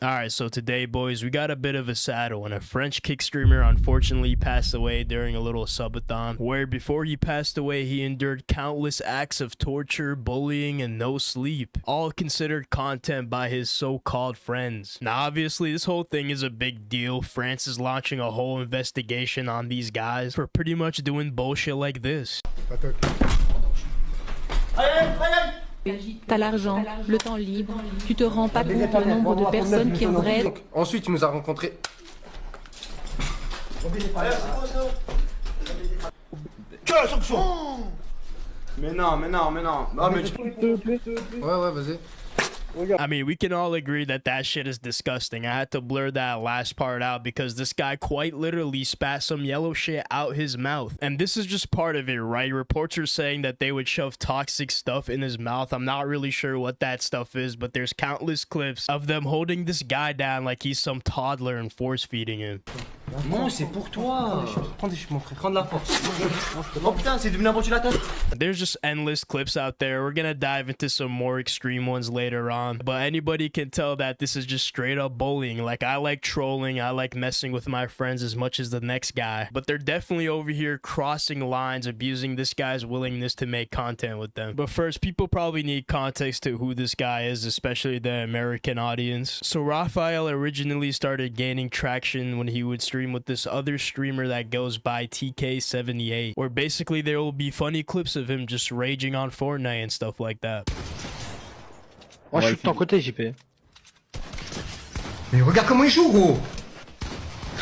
Alright, so today, boys, we got a bit of a saddle, and a French kick streamer unfortunately passed away during a little subathon, where before he passed away, he endured countless acts of torture, bullying, and no sleep, all considered content by his so-called friends. Now, obviously, this whole thing is a big deal. France is launching a whole investigation on these guys for pretty much doing bullshit like this. T'as l'argent, le temps libre, tu te rends pas compte le nombre de personnes qui aimeraient... Donc, ensuite, il nous a rencontrés. Mais non. Ah, mais Ouais, vas-y. I mean, we can all agree that that shit is disgusting. I had to blur that last part out because this guy quite literally spat some yellow shit out his mouth. And this is just part of it, right? Reports are saying that they would shove toxic stuff in his mouth. I'm not really sure what that stuff is, but there's countless clips of them holding this guy down like he's some toddler and force feeding him. non, c'est pour toi. Prends de la force. Oh putain, c'est devenu un bon tu la tête. There's just endless clips out there. We're gonna dive into some more extreme ones later on, but anybody can tell that this is just straight up bullying. Like, I like trolling, I like messing with my friends as much as the next guy, but they're definitely over here crossing lines, abusing this guy's willingness to make content with them. But first, people probably need context to who this guy is, especially the American audience. So Raphael originally started gaining traction when he would stream with this other streamer that goes by TK78, where basically there will be funny clips of him just raging on Fortnite and stuff like that. Moi je suis de ton côté, JP. Mais regarde comment il joue, gros.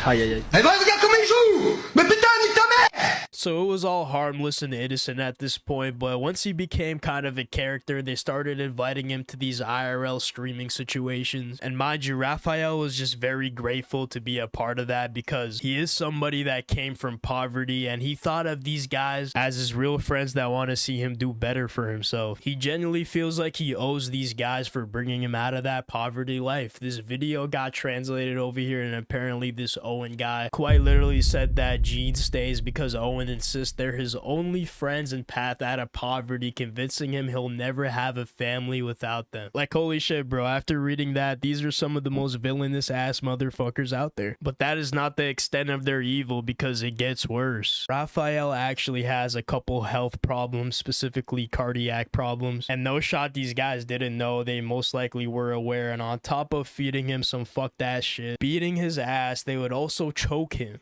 Aïe aïe aïe. Eh ben, regarde comment il joue. Mais putain, nique ta mère. So it was all harmless and innocent at this point, but once he became kind of a character, they started inviting him to these IRL streaming situations. And mind you, Raphael was just very grateful to be a part of that because he is somebody that came from poverty, and he thought of these guys as his real friends that want to see him do better for himself. He genuinely feels like he owes these guys for bringing him out of that poverty life. This video got translated over here, and apparently this Owen guy quite literally said that Gene stays because Owen insists they're his only friends and path out of poverty, convincing him he'll never have a family without them. Like, holy shit, bro. After reading that, these are some of the most villainous ass motherfuckers out there. But that is not the extent of their evil, because it gets worse. Raphael actually has a couple health problems, specifically cardiac problems, and no shot these guys didn't know. They most likely were aware, and on top of feeding him some fucked ass shit, beating his ass, they would also choke him.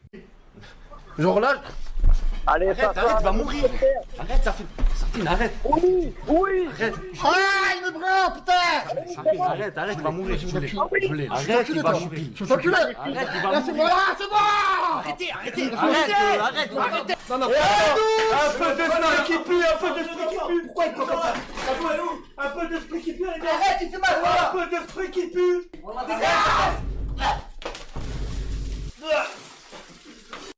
Genre là. Allez, arrête, tu vas mourir. Arrête, Safine, arrête. Oui. Arrête. Ah, il me prend, putain. Safine, arrête, tu vas mourir. Je l'ai. Arrête, tu vas mourir. Je vais t'enculer. Arrête, tu vas mourir. C'est bon. Arrêtez. Arrête. Non. Un peu d'esprit qui pue, Pourquoi il peut comme ça? Un peu d'esprit qui pue, les gars. Arrête, il fait mal. Un peu d'esprit qui pue.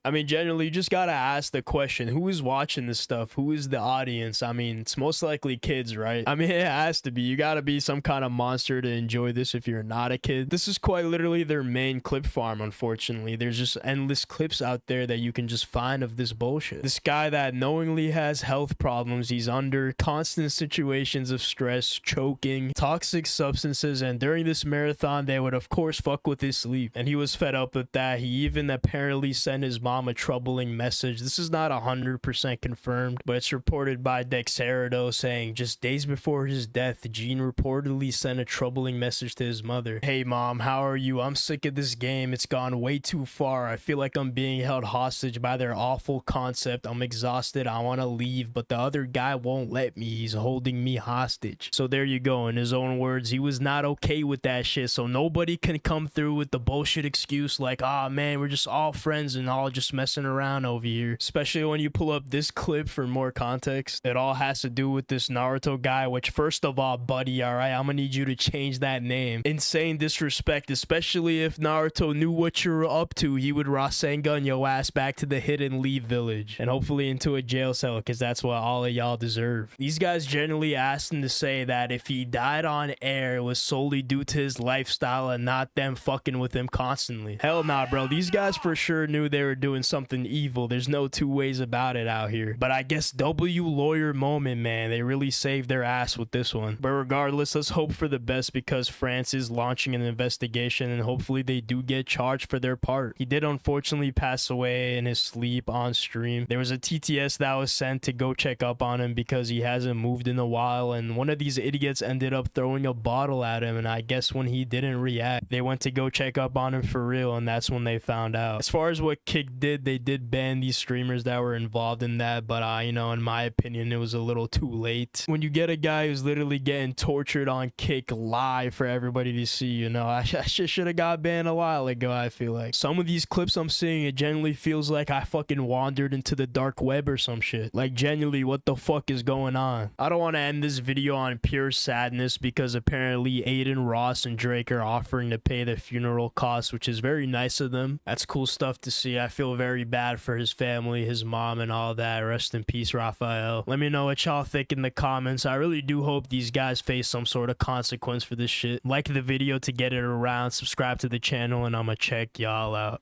I mean, generally, you just gotta ask the question, who is watching this stuff? Who is the audience? I mean, it's most likely kids, right? I mean, it has to be. You gotta be some kind of monster to enjoy this if you're not a kid. This is quite literally their main clip farm, unfortunately. There's just endless clips out there that you can just find of this bullshit. This guy that knowingly has health problems, he's under constant situations of stress, choking, toxic substances, and during this marathon, they would, of course, fuck with his sleep. And he was fed up with that. He even apparently sent his mom a troubling message. This is not 100% confirmed, but it's reported by Dexerado saying just days before his death, Gene reportedly sent a troubling message to his mother. Hey mom, how are you? I'm sick of this game. It's gone way too far. I feel like I'm being held hostage by their awful concept. I'm exhausted. I want to leave, but the other guy won't let me. He's holding me hostage. So there you go. In his own words, he was not okay with that shit. So nobody can come through with the bullshit excuse like, ah, man, we're just all friends and all just messing around over here. Especially when you pull up this clip for more context. It all has to do with this Naruto guy, which, first of all, buddy, all right, I'm gonna need you to change that name. Insane disrespect, especially if Naruto knew what you were up to. He would Rasengan your ass back to the Hidden Leaf village and hopefully into a jail cell, because that's what all of y'all deserve. These guys generally asked him to say that if he died on air, it was solely due to his lifestyle and not them fucking with him constantly. Hell nah, bro. These guys for sure knew they were doing doing something evil. There's no two ways about it out here. But I guess W lawyer moment, man. They really saved their ass with this one. But regardless, let's hope for the best because France is launching an investigation and hopefully they do get charged for their part. He did unfortunately pass away in his sleep on stream. There was a TTS that was sent to go check up on him because he hasn't moved in a while, and one of these idiots ended up throwing a bottle at him, and I guess when he didn't react, they went to go check up on him for real, and that's when they found out. As far as what Kick did, they did ban these streamers that were involved in that, but you know, in my opinion, it was a little too late. When you get a guy who's literally getting tortured on Kick live for everybody to see, you know, I should have got banned a while ago. I feel like some of these clips I'm seeing, it genuinely feels like I fucking wandered into the dark web or some shit. Like, genuinely, what the fuck is going on? I don't want to end this video on pure sadness because apparently Aiden, Ross, and Drake are offering to pay the funeral costs, which is very nice of them. That's cool stuff to see. I feel very bad for his family, his mom, and all that. Rest in peace, Raphael. Let me know what y'all think in the comments. I really do hope these guys face some sort of consequence for this shit. Like the video to get it around, subscribe to the channel, and I'ma check y'all out.